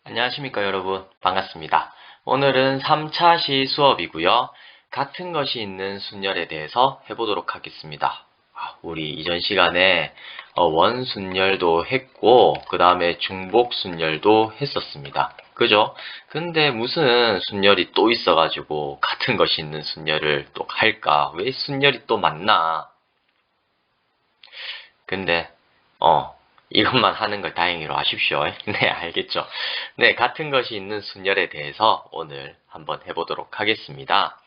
안녕하십니까 여러분, 반갑습니다. 오늘은 3차 시 수업이고요. 같은 것이 있는 순열에 대해서 해보도록 하겠습니다. 우리 이전 시간에 원순열도 했고 그 다음에 중복순열도 했었습니다. 그죠? 근데 무슨 순열이 또 있어가지고 같은 것이 있는 순열을 또 할까? 왜 순열이 또 많나? 근데 이것만 하는 걸 다행히로 아십시오. 네, 알겠죠. 네, 같은 것이 있는 순열에 대해서 오늘 한번 해보도록 하겠습니다.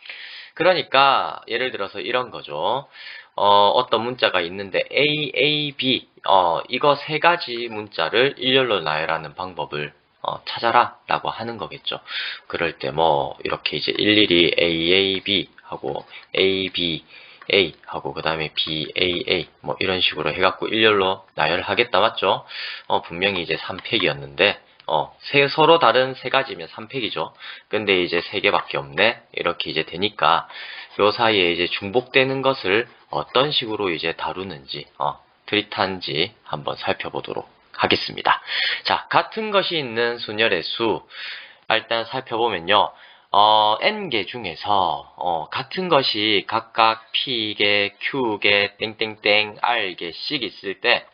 그러니까 예를 들어서 이런 거죠. 어떤 문자가 있는데 A, A, B 이거 세 가지 문자를 일렬로 나열하는 방법을 찾아라 라고 하는 거겠죠. 그럴 때 뭐 이렇게 이제 일일이 A, A, B 하고 A, B, A 하고 그 다음에 B, A, A 뭐 이런 식으로 해갖고 일렬로 나열하겠다 맞죠? 분명히 이제 3팩이었는데 서로 다른 세 가지면 3팩이죠. 근데 이제 세 개밖에 없네. 이렇게 이제 되니까 요 사이에 이제 중복되는 것을 어떤 식으로 이제 다루는지 트릿한지 한번 살펴보도록 하겠습니다. 자, 같은 것이 있는 순열의 수 일단 살펴보면요. n개 중에서 같은 것이 각각 p개, q개, 땡땡땡, r개씩 있을 때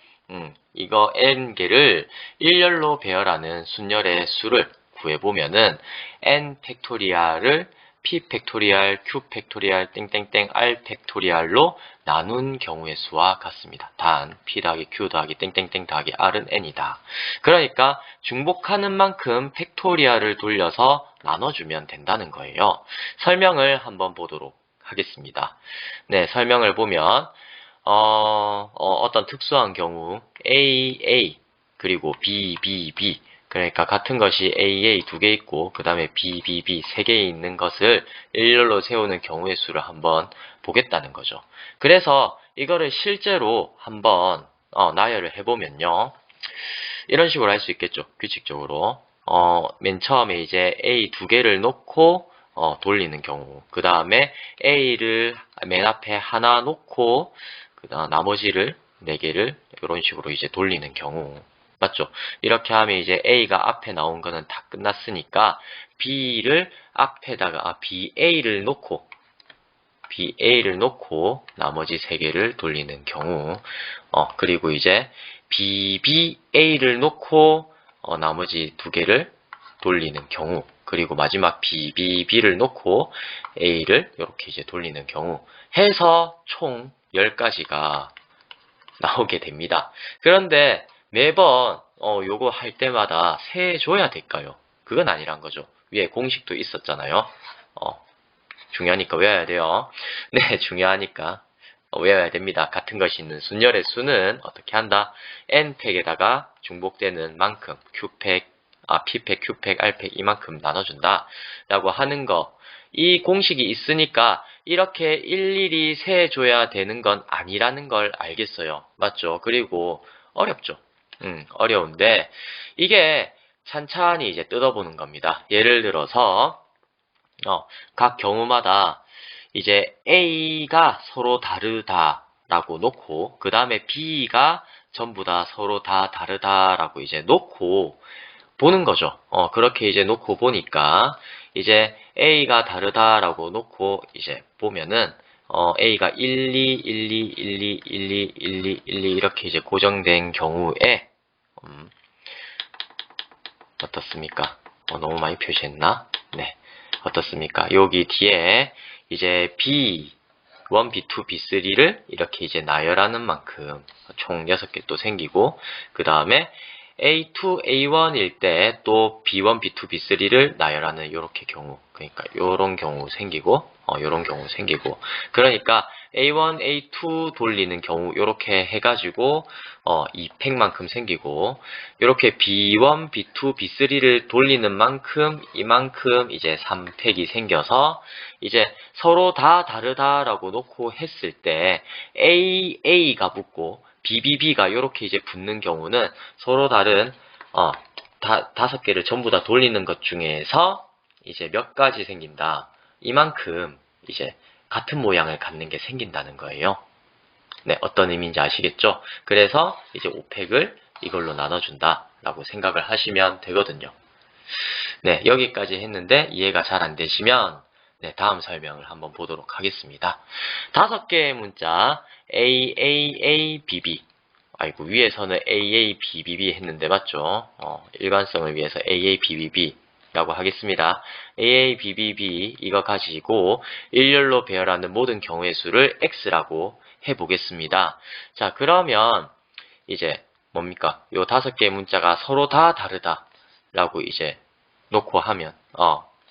이거 n개를 일렬로 배열하는 순열의 수를 구해보면은 n 팩토리얼을 p 팩토리얼, q 팩토리얼, 땡땡땡, r 팩토리얼로 나눈 경우의 수와 같습니다. 단 p 더하기 q 더하기 땡땡땡 더하기 r은 n이다. 그러니까 중복하는 만큼 팩토리얼을 돌려서 나눠주면 된다는 거예요. 설명을 한번 보도록 하겠습니다. 네, 설명을 보면 어떤 특수한 경우 A, A 그리고 B, B, B 그러니까 같은 것이 AA 두 개 있고 그 다음에 B, B, B 세 개 있는 것을 일렬로 세우는 경우의 수를 한번 보겠다는 거죠. 그래서 이거를 실제로 한번 나열을 해보면요. 이런 식으로 할 수 있겠죠. 규칙적으로. 맨 처음에 이제 A 두 개를 놓고 돌리는 경우. 그 다음에 A를 맨 앞에 하나 놓고 그다음 나머지를 네 개를 이런 식으로 이제 돌리는 경우. 맞죠? 이렇게 하면 이제 A가 앞에 나온 거는 다 끝났으니까 B를 앞에다가 BA를 놓고 나머지 세 개를 돌리는 경우. 그리고 이제 BBA를 놓고 나머지 두 개를 돌리는 경우. 그리고 마지막 BBB를 놓고 A를 이렇게 이제 돌리는 경우 해서 총 10가지가 나오게 됩니다. 그런데 매번 요거 할 때마다 세줘야 될까요? 그건 아니란 거죠. 위에 공식도 있었잖아요. 중요하니까 외워야 돼요. 네, 중요하니까 외워야 됩니다. 같은 것이 있는 순열의 수는 어떻게 한다? n팩에다가 중복되는 만큼 q팩, p팩, q팩, r팩 이만큼 나눠준다 라고 하는 거. 이 공식이 있으니까 이렇게 일일이 세줘야 되는 건 아니라는 걸 알겠어요. 맞죠? 그리고 어렵죠. 어려운데 이게 찬찬히 이제 뜯어보는 겁니다. 예를 들어서 각 경우마다 이제 A가 서로 다르다라고 놓고 그 다음에 B가 전부 다 서로 다 다르다라고 이제 놓고 보는 거죠. 그렇게 이제 놓고 보니까 이제 A가 다르다라고 놓고 이제 보면은 A가 1, 2, 1, 2, 1, 2, 1, 2, 1, 2, 1, 2 이렇게 이제 고정된 경우에 어떻습니까? 너무 많이 표시했나? 네. 어떻습니까? 여기 뒤에 이제 B1, B2, B3를 이렇게 이제 나열하는 만큼 총 6개 또 생기고 그 다음에 A2, A1일 때 또 B1, B2, B3를 나열하는 이렇게 경우 그러니까 요런 경우 생기고 요런 경우 생기고 그러니까 A1, A2 돌리는 경우 요렇게 해가지고 2팩만큼 생기고 요렇게 B1, B2, B3를 돌리는 만큼 이만큼 이제 3팩이 생겨서 이제 서로 다 다르다라고 놓고 했을 때 AA가 붙고 BBB가 이렇게 이제 붙는 경우는 서로 다른 5개를 전부 다 돌리는 것 중에서 이제 몇 가지 생긴다. 이만큼 이제 같은 모양을 갖는 게 생긴다는 거예요. 네, 어떤 의미인지 아시겠죠? 그래서 이제 5팩을 이걸로 나눠준다 라고 생각을 하시면 되거든요. 네, 여기까지 했는데 이해가 잘 안 되시면 네, 다음 설명을 한번 보도록 하겠습니다. 5개의 문자 AAABB 아이고 위에서는 AABBB 했는데 맞죠? 일관성을 위해서 AABBB 라고 하겠습니다. AABBB 이거 가지고 일렬로 배열하는 모든 경우의 수를 X라고 해보겠습니다. 자, 그러면 이제 뭡니까? 요 5개의 문자가 서로 다 다르다 라고 이제 놓고 하면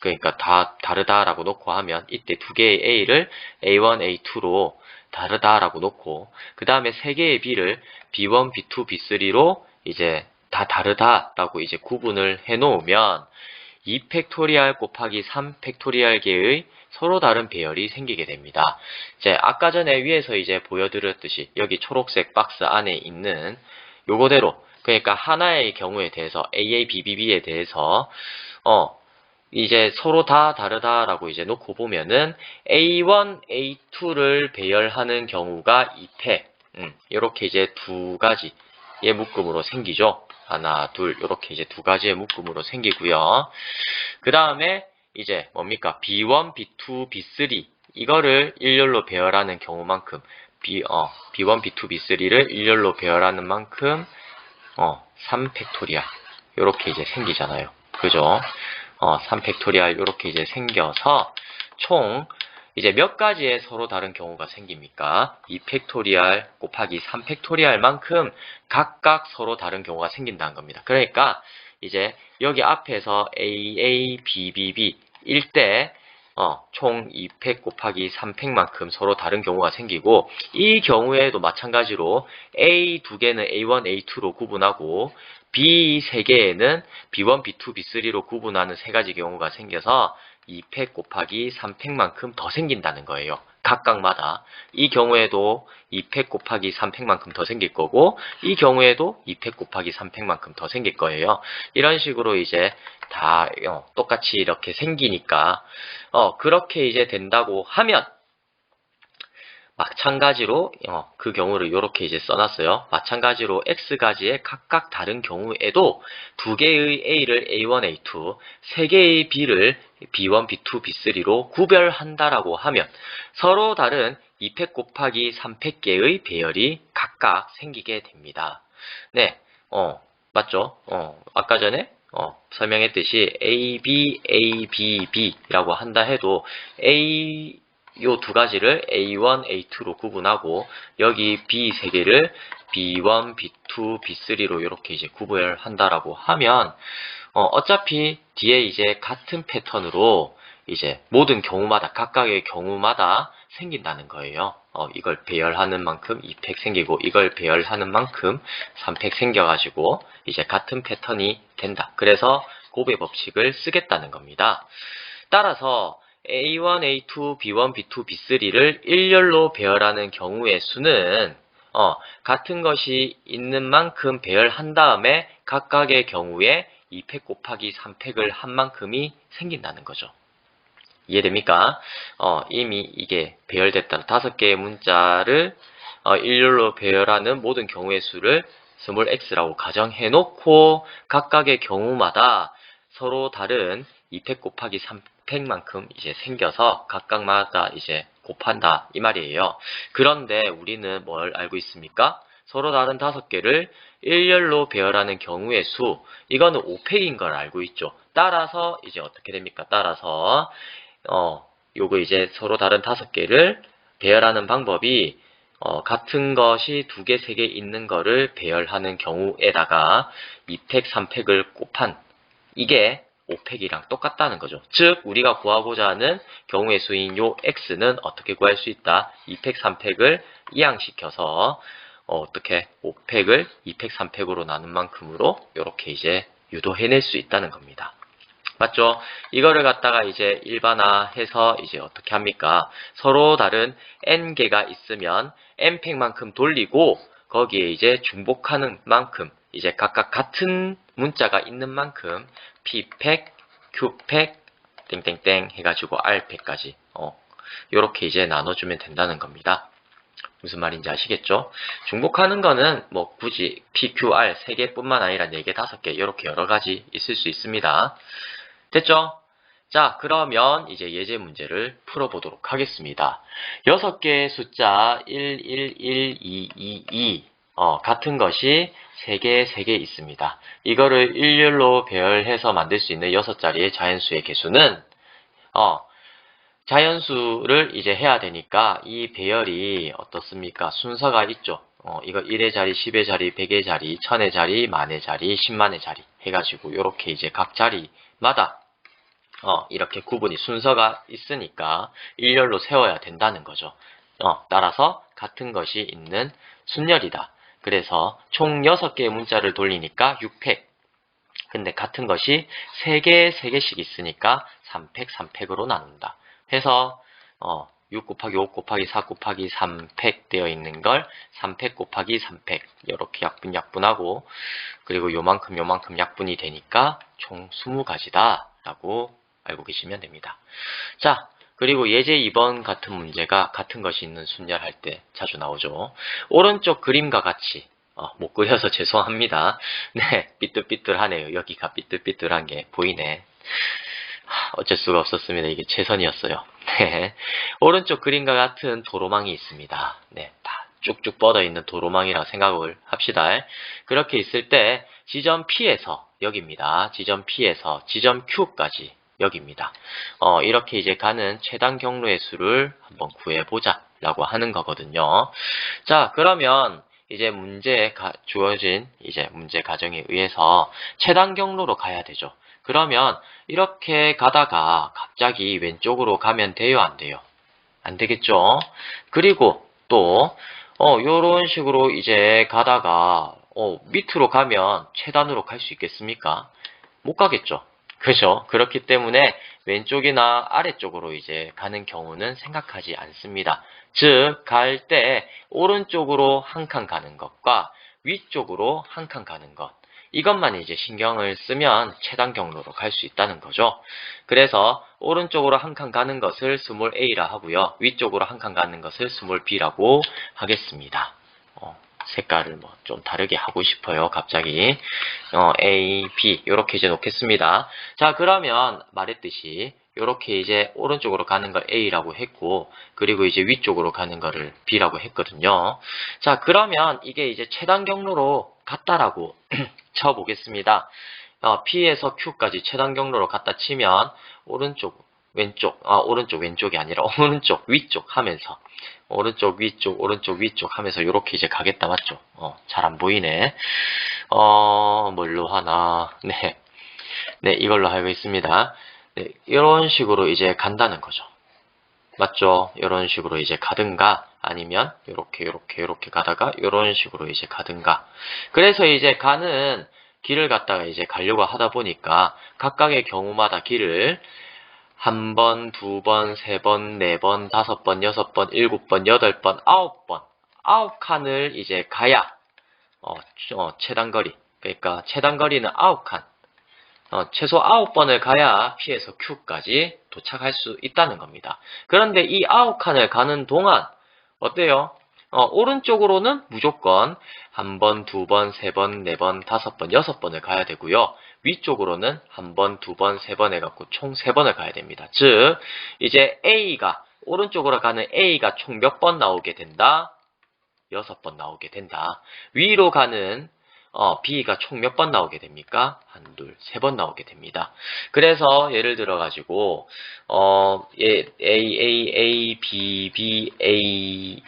그러니까 다 다르다라고 놓고 하면 이때 2개의 A를 A1, A2로 다르다라고 놓고 그 다음에 3개의 B를 B1, B2, B3로 이제 다 다르다라고 이제 구분을 해 놓으면 2팩토리얼 곱하기 3팩토리얼 개의 서로 다른 배열이 생기게 됩니다. 이제 아까 전에 위에서 이제 보여드렸듯이 여기 초록색 박스 안에 있는 요거대로 그러니까 하나의 경우에 대해서 AABBB에 대해서 이제 서로 다 다르다라고 이제 놓고 보면은 A1, A2를 배열하는 경우가 2팩 이렇게 이제 2가지의 묶음으로 생기죠. 하나, 둘 이렇게 이제 2가지의 묶음으로 생기고요. 그 다음에 이제 뭡니까? B1, B2, B3 이거를 일렬로 배열하는 경우만큼 B1, B2, B3를 일렬로 배열하는 만큼 3팩토리얼 이렇게 이제 생기잖아요. 그죠? 3팩토리얼 이렇게 이제 생겨서 총 이제 몇 가지의 서로 다른 경우가 생깁니까? 2팩토리얼 곱하기 3팩토리얼만큼 각각 서로 다른 경우가 생긴다는 겁니다. 그러니까 이제 여기 앞에서 AABBB 일 때 총 2팩 곱하기 3팩만큼 서로 다른 경우가 생기고 이 경우에도 마찬가지로 A 2개는 A1, A2로 구분하고 B 3개에는 B1, B2, B3로 구분하는 3가지 경우가 생겨서 2팩 곱하기 3팩만큼 더 생긴다는 거예요. 각각마다. 이 경우에도 2팩 곱하기 3팩만큼 더 생길 거고 이 경우에도 2팩 곱하기 3팩만큼 더 생길 거예요. 이런 식으로 이제 다 똑같이 이렇게 생기니까 그렇게 이제 된다고 하면 마찬가지로 그 경우를 이렇게 이제 써놨어요. 마찬가지로 X가지의 각각 다른 경우에도 2개의 A를 A1, A2, 3개의 B를 B1, B2, B3로 구별한다라고 하면 서로 다른 2팩 곱하기 3팩계의 배열이 각각 생기게 됩니다. 네, 맞죠? 아까 전에 설명했듯이 A, B, A, B, B라고 한다 해도 요 2가지를 A1, A2로 구분하고 여기 B 3개를 B1, B2, B3로 이렇게 이제 구별한다라고 하면 어차피 뒤에 이제 같은 패턴으로 이제 모든 경우마다 각각의 경우마다 생긴다는 거예요. 이걸 배열하는 만큼 2팩 생기고 이걸 배열하는 만큼 3팩 생겨가지고 이제 같은 패턴이 된다. 그래서 곱의 법칙을 쓰겠다는 겁니다. 따라서 A1, A2, B1, B2, B3를 일렬로 배열하는 경우의 수는 같은 것이 있는 만큼 배열한 다음에 각각의 경우에 2팩 곱하기 3팩을 한 만큼이 생긴다는 거죠. 이해됩니까? 이미 이게 배열됐다는 5개의 문자를 일렬로 배열하는 모든 경우의 수를 스몰 x라고 가정해 놓고 각각의 경우마다 서로 다른 2팩 곱하기 3팩만큼 이제 생겨서 각각마다 이제 곱한다 이 말이에요. 그런데 우리는 뭘 알고 있습니까? 서로 다른 5개를 일렬로 배열하는 경우의 수 이거는 5팩인 걸 알고 있죠. 따라서 이제 어떻게 됩니까? 따라서 요거 이제 서로 다른 5개를 배열하는 방법이 같은 것이 2개, 3개 있는 거를 배열하는 경우에다가 2팩, 3팩을 곱한 이게 5팩이랑 똑같다는 거죠. 즉 우리가 구하고자 하는 경우의 수인 요 x는 어떻게 구할 수 있다? 2팩, 3팩을 이항시켜서 어떻게 5팩을 2팩, 3팩으로 나눈 만큼으로 이렇게 이제 유도해낼 수 있다는 겁니다. 맞죠? 이거를 갖다가 이제 일반화해서 이제 어떻게 합니까? 서로 다른 n개가 있으면 n팩만큼 돌리고 거기에 이제 중복하는 만큼 이제 각각 같은 문자가 있는 만큼 p팩, q팩, 땡땡땡 해가지고 r팩까지 요렇게 이제 나눠주면 된다는 겁니다. 무슨 말인지 아시겠죠? 중복하는 거는 뭐 굳이 PQR 3개뿐만 아니라 4개, 5개 이렇게 여러 가지 있을 수 있습니다. 됐죠? 자, 그러면 이제 예제 문제를 풀어보도록 하겠습니다. 6개의 숫자 1, 1, 1, 2, 2, 2 같은 것이 3개 있습니다. 이거를 일렬로 배열해서 만들 수 있는 6자리의 자연수의 개수는 자연수를 이제 해야 되니까 이 배열이 어떻습니까? 순서가 있죠. 이거 1의 자리, 10의 자리, 100의 자리, 1000의 자리, 10,000의 자리, 100,000의 자리 해가지고 이렇게 이제 각 자리마다 이렇게 구분이 순서가 있으니까 일렬로 세워야 된다는 거죠. 따라서 같은 것이 있는 순열이다. 그래서 총 6개의 문자를 돌리니까 6팩. 근데 같은 것이 3개씩 있으니까 3팩, 3팩으로 나눈다. 해서 6 곱하기 5 곱하기 4 곱하기 3팩 되어 있는 걸 3팩 곱하기 3팩 이렇게 약분하고 그리고 요만큼 약분이 되니까 총 20가지다 라고 알고 계시면 됩니다. 자, 그리고 예제 2번 같은 문제가 같은 것이 있는 순열할 때 자주 나오죠. 오른쪽 그림과 같이 못 그려서 죄송합니다. 네, 삐뚤삐뚤하네요. 여기가 삐뚤삐뚤한 게 보이네. 어쩔 수가 없었습니다. 이게 최선이었어요. 네. 오른쪽 그림과 같은 도로망이 있습니다. 네, 다 쭉쭉 뻗어 있는 도로망이라고 생각을 합시다. 그렇게 있을 때 지점 P에서 여기입니다. 지점 P에서 지점 Q까지 여기입니다. 이렇게 이제 가는 최단 경로의 수를 한번 구해보자 라고 하는 거거든요. 자, 그러면 이제 주어진 이제 문제 가정에 의해서 최단 경로로 가야 되죠. 그러면 이렇게 가다가 갑자기 왼쪽으로 가면 돼요, 안 돼요? 안 되겠죠? 그리고 또 요런 식으로 이제 가다가 밑으로 가면 최단으로 갈 수 있겠습니까? 못 가겠죠. 그죠? 그렇기 때문에 왼쪽이나 아래쪽으로 이제 가는 경우는 생각하지 않습니다. 즉, 갈 때 오른쪽으로 한 칸 가는 것과 위쪽으로 한 칸 가는 것. 이것만 이제 신경을 쓰면 최단 경로로 갈 수 있다는 거죠. 그래서 오른쪽으로 한 칸 가는 것을 스몰 a라 하고요. 위쪽으로 한 칸 가는 것을 스몰 b라고 하겠습니다. 색깔을 뭐 좀 다르게 하고 싶어요. 갑자기 A, B 이렇게 이제 놓겠습니다. 자, 그러면 말했듯이 이렇게 이제 오른쪽으로 가는 걸 A라고 했고 그리고 이제 위쪽으로 가는 거를 B라고 했거든요. 자, 그러면 이게 이제 최단 경로로 갔다라고 쳐보겠습니다. P에서 Q까지 최단 경로로 갔다 치면 오른쪽 왼쪽이 아니라 오른쪽 위쪽 하면서 오른쪽 위쪽 하면서 이렇게 이제 가겠다, 맞죠? 잘 안 보이네. 뭘로 하나? 네, 이걸로 하고 있습니다. 네, 이런 식으로 이제 간다는 거죠. 맞죠? 이런 식으로 이제 가든가 아니면 이렇게 가다가 이런 식으로 이제 가든가. 그래서 이제 가는 길을 갖다가 이제 가려고 하다 보니까 각각의 경우마다 길을 1번, 2번, 3번, 4번, 5번, 6번, 7번, 8번, 9번, 9칸을 이제 가야 최단거리, 그러니까 최단거리는 9칸, 최소 9번을 가야 P에서 Q까지 도착할 수 있다는 겁니다. 그런데 이 9칸을 가는 동안 어때요? 오른쪽으로는 무조건 1번, 2번, 3번, 4번, 5번, 6번을 가야 되고요. 위쪽으로는 1번, 2번, 3번 해갖고 총 3번을 가야 됩니다. 즉, 이제 오른쪽으로 가는 A가 총 몇 번 나오게 된다? 6번 나오게 된다. 위로 가는 B가 총 몇 번 나오게 됩니까? 1, 2, 3번 나오게 됩니다. 그래서 예를 들어 가지고 A, B, B, A,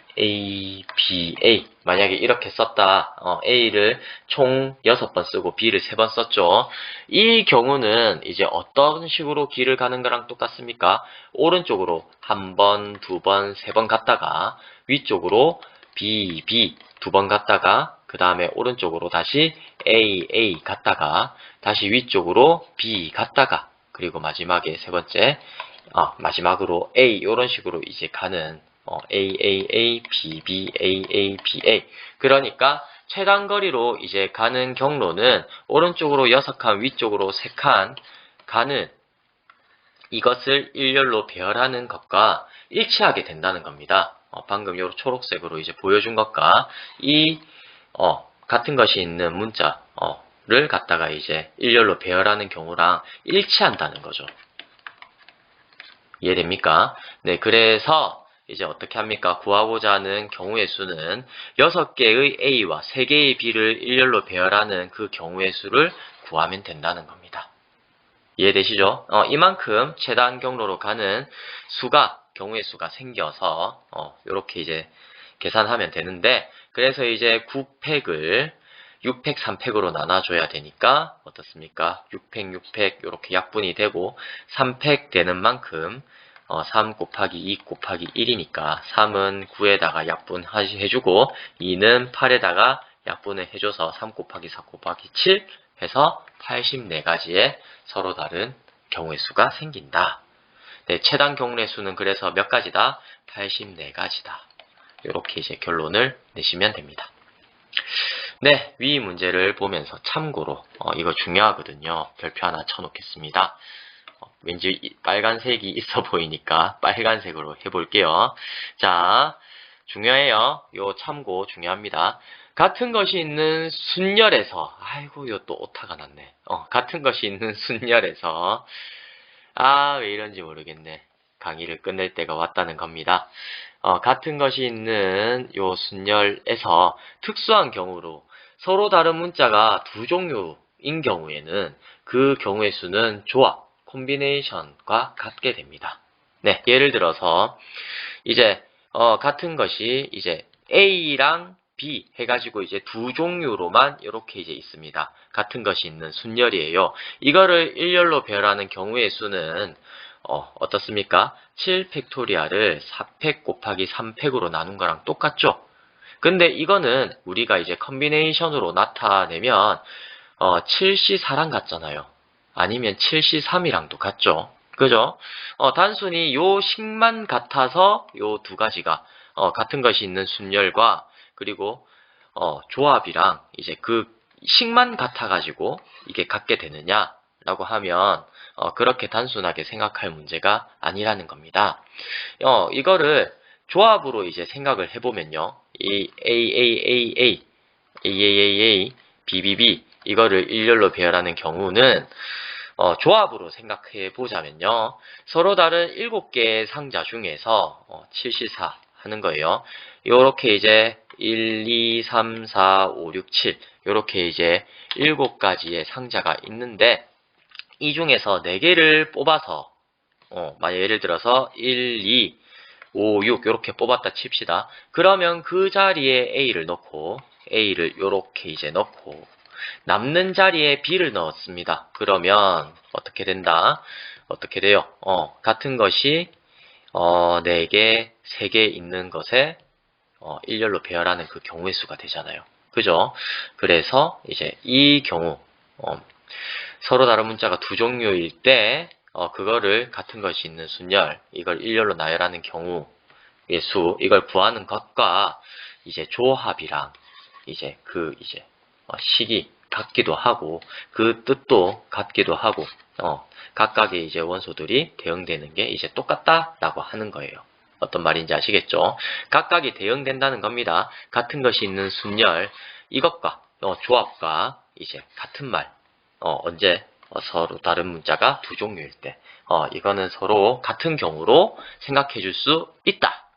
B, A 만약에 이렇게 썼다. A를 총 6번 쓰고 B를 3번 썼죠. 이 경우는 이제 어떤 식으로 길을 가는 거랑 똑같습니까? 오른쪽으로 1번, 2번, 3번 갔다가 위쪽으로 B, B 2번 갔다가 그 다음에 오른쪽으로 다시 A 갔다가 다시 위쪽으로 B 갔다가 그리고 마지막에 세 번째 마지막으로 A 이런 식으로 이제 가는 A, B, B, A, B, A 그러니까 최단거리로 이제 가는 경로는 오른쪽으로 6칸 위쪽으로 3칸 가는 이것을 일렬로 배열하는 것과 일치하게 된다는 겁니다. 방금 요 초록색으로 이제 보여준 것과 이 같은 것이 있는 문자를 갖다가 이제 일렬로 배열하는 경우랑 일치한다는 거죠. 이해됩니까? 네, 그래서 이제 어떻게 합니까? 구하고자 하는 경우의 수는 6개의 A와 3개의 B를 일렬로 배열하는 그 경우의 수를 구하면 된다는 겁니다. 이해되시죠? 이만큼 최단 경로로 가는 경우의 수가 생겨서 이렇게 이제 계산하면 되는데, 그래서 이제 9팩을 6팩, 3팩으로 나눠줘야 되니까 어떻습니까? 6팩, 6팩 이렇게 약분이 되고 3팩 되는 만큼 3 곱하기 2 곱하기 1이니까 3은 9에다가 약분해주고 2는 8에다가 약분을 해줘서 3 곱하기 4 곱하기 7 해서 84가지의 서로 다른 경우의 수가 생긴다. 네, 최단 경우의 수는 그래서 몇 가지다? 84가지다. 이렇게 이제 결론을 내시면 됩니다. 네, 위 문제를 보면서 참고로 이거 중요하거든요. 별표 하나 쳐놓겠습니다. 왠지 빨간색이 있어 보이니까 빨간색으로 해볼게요. 자, 중요해요. 요 참고 중요합니다. 같은 것이 있는 순열에서, 아이고, 요 또 오타가 났네. 같은 것이 있는 순열에서, 왜 이런지 모르겠네. 강의를 끝낼 때가 왔다는 겁니다. 같은 것이 있는 요 순열에서 특수한 경우로 서로 다른 문자가 두 종류인 경우에는 그 경우의 수는 조합, 콤비네이션과 같게 됩니다. 네, 예를 들어서 이제 같은 것이 이제 A랑 B 해가지고 이제 두 종류로만 이렇게 이제 있습니다. 같은 것이 있는 순열이에요. 이거를 일렬로 배열하는 경우의 수는 어떻습니까? 7팩토리얼을 4팩 곱하기 3팩으로 나눈 거랑 똑같죠? 근데 이거는 우리가 이제 컨비네이션으로 나타내면 7C4랑 같잖아요. 아니면 7C3이랑도 같죠? 그죠? 단순히 요 식만 같아서 요 두 가지가 같은 것이 있는 순열과 그리고 조합이랑 이제 그 식만 같아가지고 이게 같게 되느냐라고 하면 그렇게 단순하게 생각할 문제가 아니라는 겁니다. 이거를 조합으로 이제 생각을 해보면요. 이 AAAA, AAAA, BBB 이거를 일렬로 배열하는 경우는 조합으로 생각해 보자면요. 서로 다른 7개의 상자 중에서 7C4 하는 거예요. 요렇게 이제 1, 2, 3, 4, 5, 6, 7 요렇게 이제 7가지의 상자가 있는데 이 중에서 4개를 뽑아서 만약 예를 들어서 1, 2, 5, 6 이렇게 뽑았다 칩시다. 그러면 그 자리에 A를 넣고 A를 이렇게 이제 넣고 남는 자리에 B를 넣었습니다. 그러면 어떻게 된다? 어떻게 돼요? 같은 것이 4개, 3개 있는 것에 일렬로 배열하는 그 경우의 수가 되잖아요. 그죠? 그래서 이제 이 경우 서로 다른 문자가 두 종류일 때 그거를 같은 것이 있는 순열, 이걸 일렬로 나열하는 경우의 수, 이걸 구하는 것과 이제 조합이랑 이제 식이 같기도 하고 그 뜻도 같기도 하고 각각의 이제 원소들이 대응되는 게 이제 똑같다라고 하는 거예요. 어떤 말인지 아시겠죠? 각각이 대응된다는 겁니다. 같은 것이 있는 순열 이것과 조합과 이제 같은 말 언제 서로 다른 문자가 두 종류일 때 이거는 서로 같은 경우로 생각해 줄 수 있다.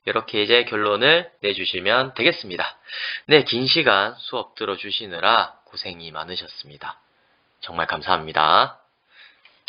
이렇게 이제 결론을 내주시면 되겠습니다. 네, 긴 시간 수업 들어주시느라 고생이 많으셨습니다. 정말 감사합니다.